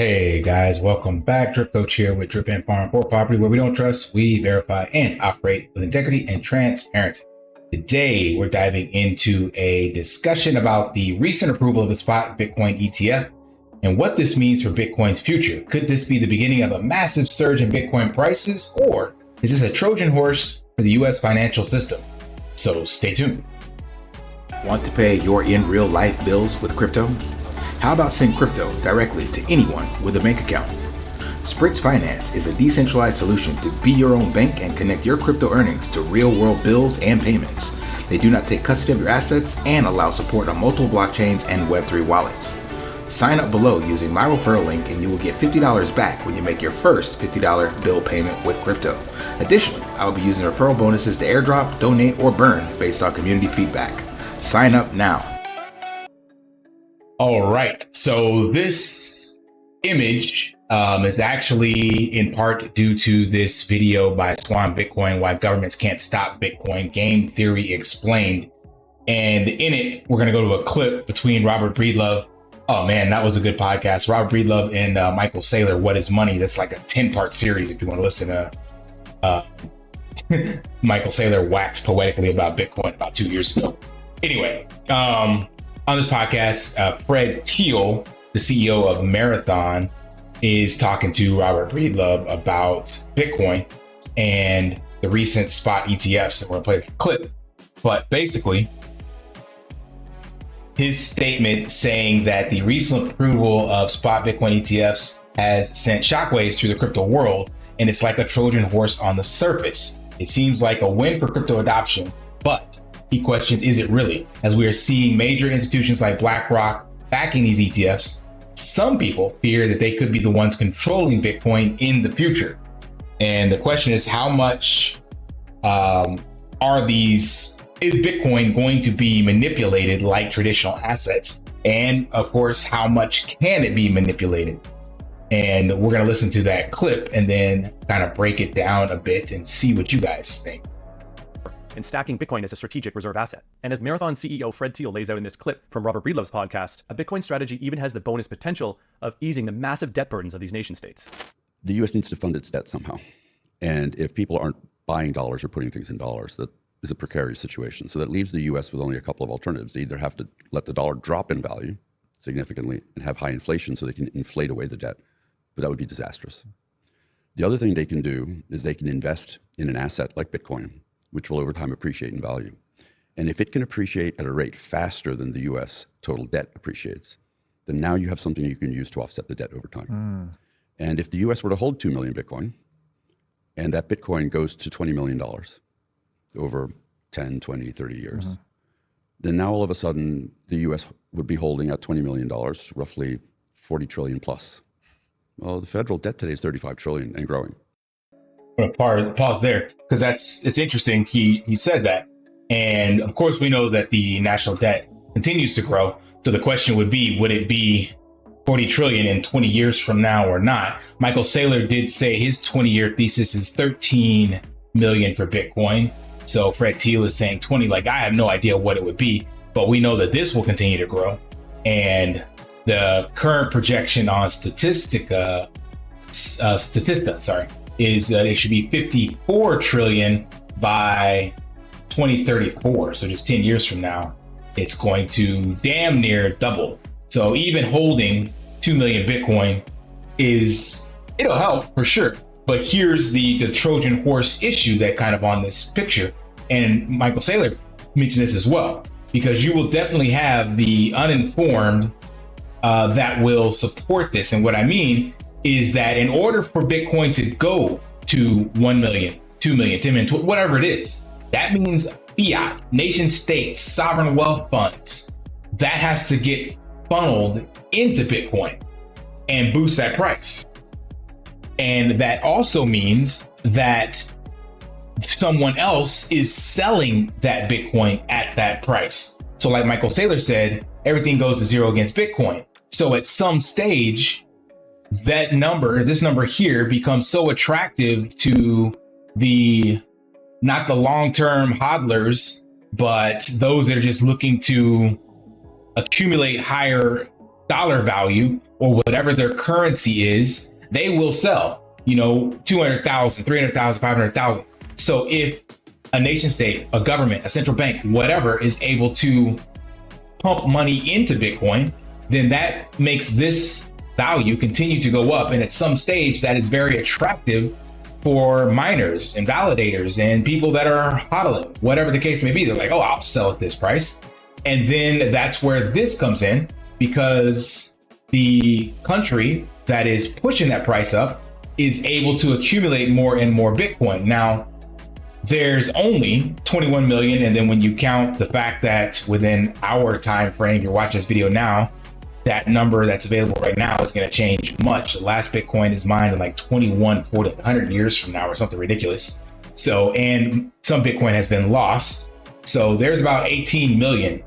Hey guys, welcome back. Drip Coach here with Drip and Farm for Property, where we don't trust, we verify and operate with integrity and transparency. Today, we're diving into a discussion about the recent approval of the Spot Bitcoin ETF and what this means for Bitcoin's future. Could this be the beginning of a massive surge in Bitcoin prices, or is this a Trojan horse for the US financial system? So stay tuned. Want to pay your in real life bills with crypto? How about send crypto directly to anyone with a bank account? Spritz Finance is a decentralized solution to be your own bank and connect your crypto earnings to real-world bills and payments. They do not take custody of your assets and allow support on multiple blockchains and Web3 wallets. Sign up below using my referral link and you will get $50 back when you make your first $50 bill payment with crypto. Additionally, I will be using referral bonuses to airdrop, donate, or burn based on community feedback. Sign up now. All right, so this image is actually in part due to this video by Swan Bitcoin, Why Governments Can't Stop Bitcoin, Game Theory Explained. And in it, we're gonna go to a clip between Robert Breedlove. Oh man, that was a good podcast. Robert Breedlove and Michael Saylor, What is Money? That's like a 10-part series if you wanna listen to Michael Saylor wax poetically about Bitcoin about 2 years ago. Anyway, on this podcast, Fred Thiel, the CEO of Marathon, is talking to Robert Breedlove about Bitcoin and the recent Spot ETFs. And we're going to play a clip. But basically, his statement saying that the recent approval of Spot Bitcoin ETFs has sent shockwaves through the crypto world, and it's like a Trojan horse on the surface. It seems like a win for crypto adoption, but he questions, is it really? As we are seeing major institutions like BlackRock backing these ETFs, some people fear that they could be the ones controlling Bitcoin in the future. And the question is, how much is Bitcoin going to be manipulated like traditional assets? And of course, how much can it be manipulated? And we're gonna listen to that clip and then kind of break it down a bit and see what you guys think. And stacking Bitcoin as a strategic reserve asset. And as Marathon CEO Fred Thiel lays out in this clip from Robert Breedlove's podcast, a Bitcoin strategy even has the bonus potential of easing the massive debt burdens of these nation states. The U.S. needs to fund its debt somehow. And if people aren't buying dollars or putting things in dollars, that is a precarious situation. So that leaves the U.S. with only a couple of alternatives. They either have to let the dollar drop in value significantly and have high inflation so they can inflate away the debt, but that would be disastrous. The other thing they can do is they can invest in an asset like Bitcoin, which will over time appreciate in value. And if it can appreciate at a rate faster than the US total debt appreciates, then now you have something you can use to offset the debt over time. And if the US were to hold 2 million Bitcoin, and that Bitcoin goes to $20 million over 10, 20, 30 years, then now all of a sudden the US would be holding at $20 million, roughly 40 trillion plus. Well, the federal debt today is 35 trillion and growing. I'm gonna pause there because it's interesting. He said that, and of course we know that the national debt continues to grow. So the question would be, would it be 40 trillion in 20 years from now or not? Michael Saylor did say his 20-year thesis is 13 million for Bitcoin. So Fred Thiel is saying 20. Like, I have no idea what it would be, but we know that this will continue to grow. And the current projection on Statista, is that it should be 54 trillion by 2034. So just 10 years from now, it's going to damn near double. So even holding 2 million Bitcoin it'll help for sure. But here's the Trojan horse issue that kind of on this picture. And Michael Saylor mentioned this as well, because you will definitely have the uninformed that will support this. And what I mean is that in order for Bitcoin to go to 1 million, 2 million, 10 million, whatever it is, that means fiat, nation states, sovereign wealth funds, that has to get funneled into Bitcoin and boost that price. And that also means that someone else is selling that Bitcoin at that price. So like Michael Saylor said, everything goes to zero against Bitcoin. So at some stage, this number here becomes so attractive to not the long-term hodlers, but those that are just looking to accumulate higher dollar value, or whatever their currency is, they will sell, 200,000, 300,000, 500,000. So if a nation state, a government, a central bank, whatever, is able to pump money into Bitcoin, then that makes this value continue to go up. And at some stage, that is very attractive for miners and validators and people that are hodling, whatever the case may be. They're like, oh, I'll sell at this price. And then that's where this comes in, because the country that is pushing that price up is able to accumulate more and more Bitcoin. Now, there's only 21 million. And then when you count the fact that within our time frame, you're watching this video now, that number that's available right now is going to change much. The last Bitcoin is mined in like 2140, 100 years from now or something ridiculous. So, and some Bitcoin has been lost. So there's about 18 million.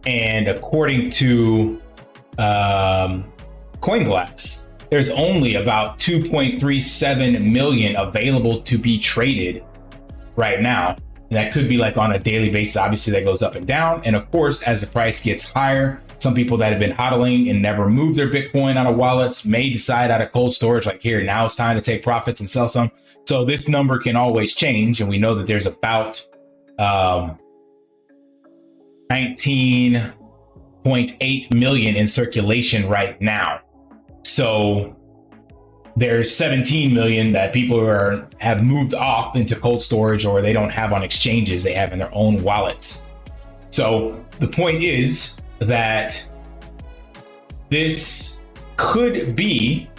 And according to CoinGlass, there's only about 2.37 million available to be traded right now. And that could be like on a daily basis. Obviously that goes up and down. And of course, as the price gets higher, some people that have been hodling and never moved their Bitcoin out of wallets may decide out of cold storage, like, here, now it's time to take profits and sell some. So this number can always change. And we know that there's about 19.8 million in circulation right now. So there's 17 million that people have moved off into cold storage, or they don't have on exchanges, they have in their own wallets. So the point is that this could be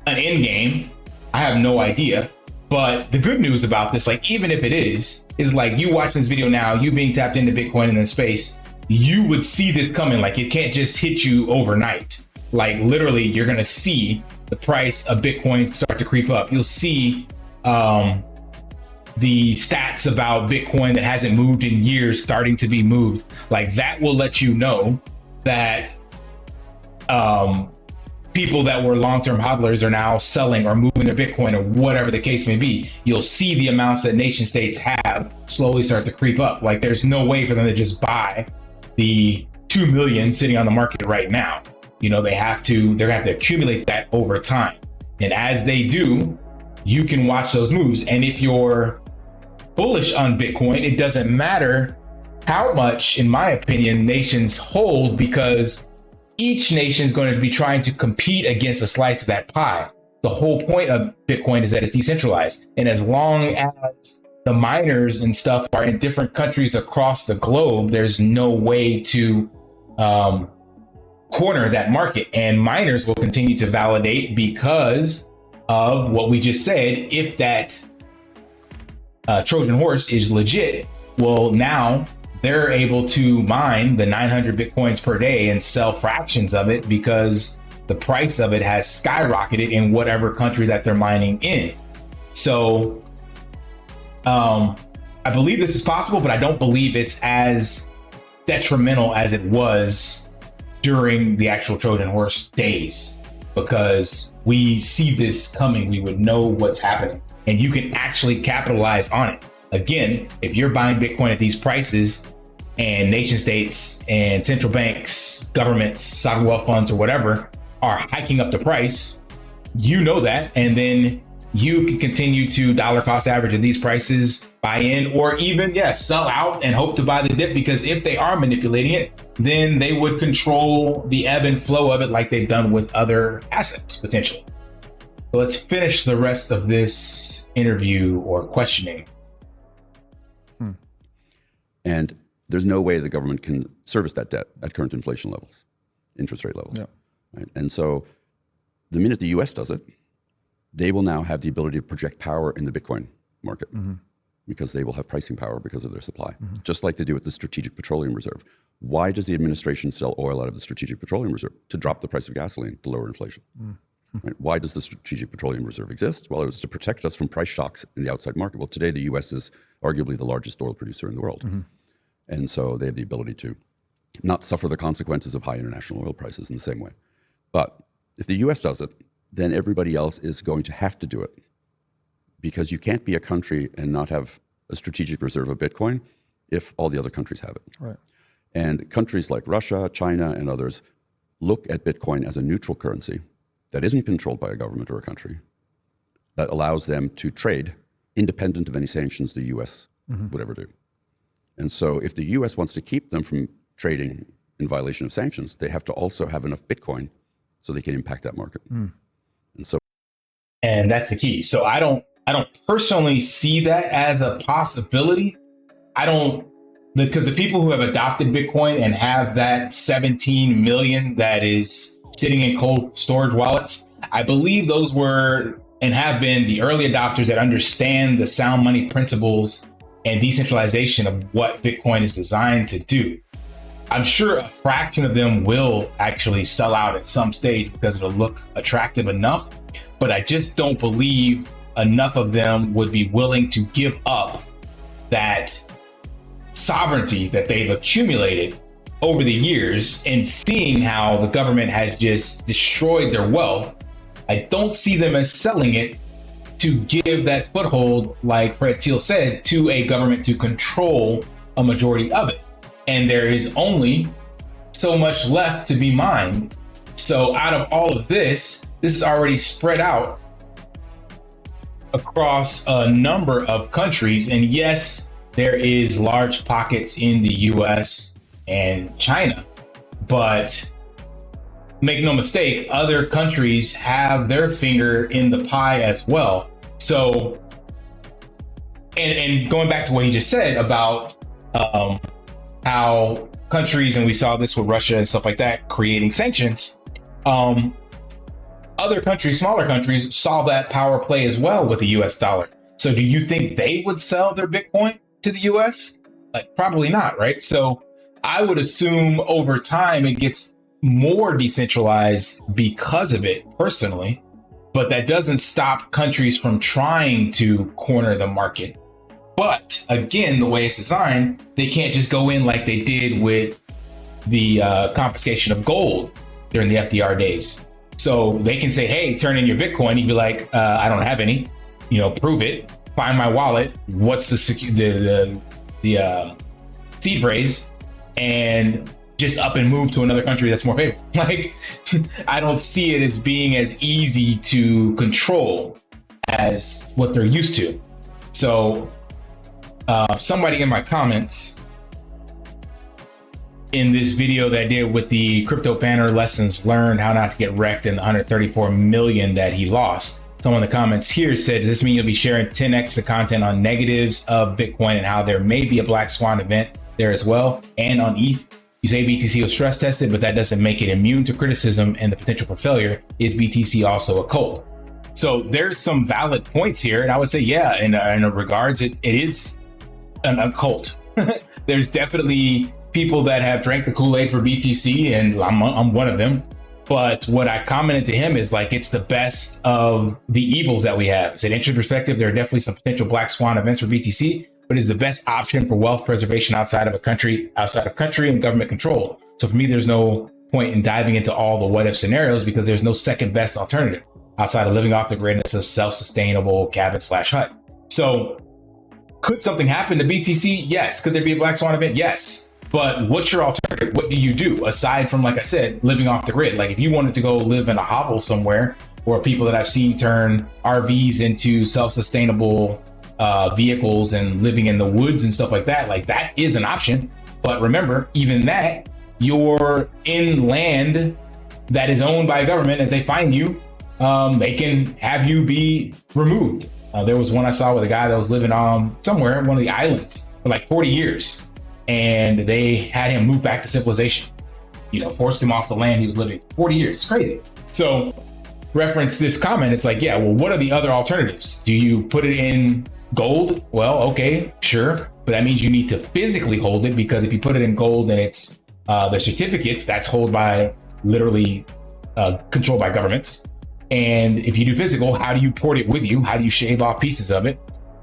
an end game. I have no idea. But the good news about this, like, even if it is like, you watching this video now, you being tapped into Bitcoin in the space, you would see this coming. Like, it can't just hit you overnight. Like, literally, you're going to see the price of Bitcoin start to creep up. You'll see the stats about Bitcoin that hasn't moved in years starting to be moved. Like, that will let you know that people that were long-term hodlers are now selling or moving their Bitcoin, or whatever the case may be. You'll see the amounts that nation states have slowly start to creep up. Like, there's no way for them to just buy the 2 million sitting on the market right now. They're gonna have to accumulate that over time. And as they do, you can watch those moves. And if you're bullish on Bitcoin, it doesn't matter how much, in my opinion, nations hold, because each nation is going to be trying to compete against a slice of that pie. The whole point of Bitcoin is that it's decentralized. And as long as the miners and stuff are in different countries across the globe, there's no way to corner that market. And miners will continue to validate because of what we just said. If that Trojan horse is legit, well, now they're able to mine the 900 Bitcoins per day and sell fractions of it, because the price of it has skyrocketed in whatever country that they're mining in. So I believe this is possible, but I don't believe it's as detrimental as it was during the actual Trojan horse days, because we see this coming. We would know what's happening, and you can actually capitalize on it. Again, if you're buying Bitcoin at these prices, and nation states and central banks, governments, sovereign wealth funds, or whatever are hiking up the price, you know that, and then you can continue to dollar cost average at these prices, buy in, or even, sell out and hope to buy the dip, because if they are manipulating it, then they would control the ebb and flow of it like they've done with other assets, potentially. So let's finish the rest of this interview or questioning. And there's no way the government can service that debt at current inflation levels, interest rate levels. Yeah. Right? And so the minute the US does it, they will now have the ability to project power in the Bitcoin market, because they will have pricing power because of their supply, just like they do with the Strategic Petroleum Reserve. Why does the administration sell oil out of the Strategic Petroleum Reserve? To drop the price of gasoline, to lower inflation. Right? Why does the Strategic Petroleum Reserve exist? Well, it was to protect us from price shocks in the outside market. Well, today the US is arguably the largest oil producer in the world. And so they have the ability to not suffer the consequences of high international oil prices in the same way. But if the US does it, then everybody else is going to have to do it, because you can't be a country and not have a strategic reserve of Bitcoin if all the other countries have it. Right. And countries like Russia, China, and others look at Bitcoin as a neutral currency that isn't controlled by a government or a country, that allows them to trade independent of any sanctions the US would ever do. And so if the US wants to keep them from trading in violation of sanctions, they have to also have enough Bitcoin so they can impact that market. And that's the key. So I don't personally see that as a possibility. Because the people who have adopted Bitcoin and have that 17 million that is sitting in cold storage wallets, I believe those were and have been the early adopters that understand the sound money principles and decentralization of what Bitcoin is designed to do. I'm sure a fraction of them will actually sell out at some stage because it'll look attractive enough, but I just don't believe enough of them would be willing to give up that sovereignty that they've accumulated over the years, and seeing how the government has just destroyed their wealth. I don't see them as selling it to give that foothold, like Fred Thiel said, to a government to control a majority of it. And there is only so much left to be mined. So out of all of this is already spread out across a number of countries. And yes, there is large pockets in the US and China, but make no mistake, other countries have their finger in the pie as well. So, and going back to what he just said about how countries, and we saw this with Russia and stuff like that, creating sanctions, other countries, smaller countries, saw that power play as well with the US dollar. So do you think they would sell their Bitcoin to the US? Like, probably not, right? So I would assume over time it gets more decentralized because of it personally, but that doesn't stop countries from trying to corner the market. But again, the way it's designed, they can't just go in like they did with the confiscation of gold during the FDR days. So they can say, hey, turn in your Bitcoin. You'd be like, I don't have any, prove it, find my wallet. What's the seed phrase, and just up and move to another country that's more favorable. Like, I don't see it as being as easy to control as what they're used to. So somebody in my comments in this video that I did with the crypto banner lessons learned, how not to get wrecked, and the 134 million that he lost. Someone in the comments here said, does this mean you'll be sharing 10x the content on negatives of Bitcoin and how there may be a black swan event there as well? And on ETH, you say BTC was stress tested, but that doesn't make it immune to criticism and the potential for failure. Is BTC also a cult? So there's some valid points here. And I would say, yeah, in regards, it is a cult. There's definitely people that have drank the Kool-Aid for BTC, and I'm one of them. But what I commented to him is like, it's the best of the evils that we have. It's an interesting perspective. There are definitely some potential black swan events for BTC, but it's the best option for wealth preservation outside of country and government control. So for me, there's no point in diving into all the what if scenarios because there's no second best alternative outside of living off the grid and a self-sustainable cabin/hut. So could something happen to BTC? Yes. Could there be a black swan event? Yes. But what's your alternative? What do you do aside from, like I said, living off the grid? Like if you wanted to go live in a hovel somewhere, or people that I've seen turn RVs into self-sustainable vehicles and living in the woods and stuff like that is an option. But remember, even that, you're in land that is owned by a government. If they find you, they can have you be removed. There was one I saw with a guy that was living somewhere, one of the islands, for like 40 years. And they had him move back to civilization, forced him off the land he was living 40 years. It's crazy. So reference this comment. It's like, yeah, well, what are the other alternatives? Do you put it in gold? Well, okay, sure. But that means you need to physically hold it, because if you put it in gold and it's the certificates, that's held by literally controlled by governments. And if you do physical, how do you port it with you? How do you shave off pieces of it?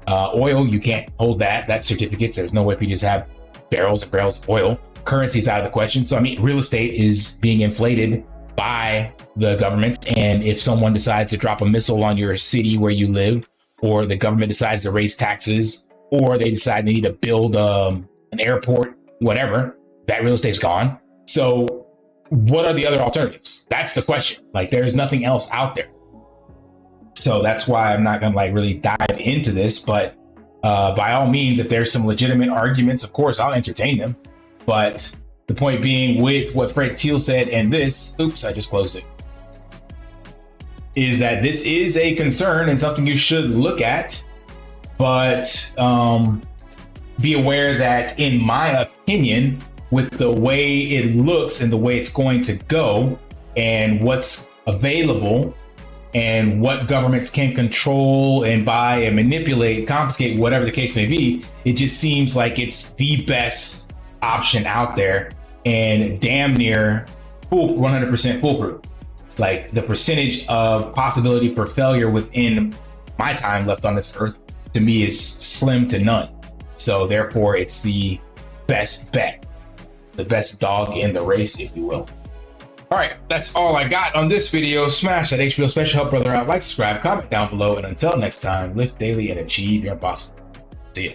Oil, you can't hold that. That's certificates. There's no way for you to just have barrels and barrels of oil. Currency is out of the question. So, I mean, real estate is being inflated by the government. And if someone decides to drop a missile on your city where you live, or the government decides to raise taxes, or they decide they need to build an airport, whatever, that real estate's gone. So what are the other alternatives? That's the question. Like, there's nothing else out there. So that's why I'm not gonna like really dive into this, but by all means, if there's some legitimate arguments, of course, I'll entertain them. But the point being, with what Fred Thiel said and this, oops, I just closed it, is that this is a concern and something you should look at, but be aware that, in my opinion, with the way it looks and the way it's going to go and what's available and what governments can control and buy and manipulate, confiscate, whatever the case may be, it just seems like it's the best option out there and damn near 100% foolproof. Like, the percentage of possibility for failure within my time left on this earth, to me, is slim to none. So therefore, it's the best bet, the best dog in the race, if you will. All right, that's all I got on this video. Smash that HBO special, help brother out, like, subscribe, comment down below, and until next time, live daily and achieve your impossible. See ya.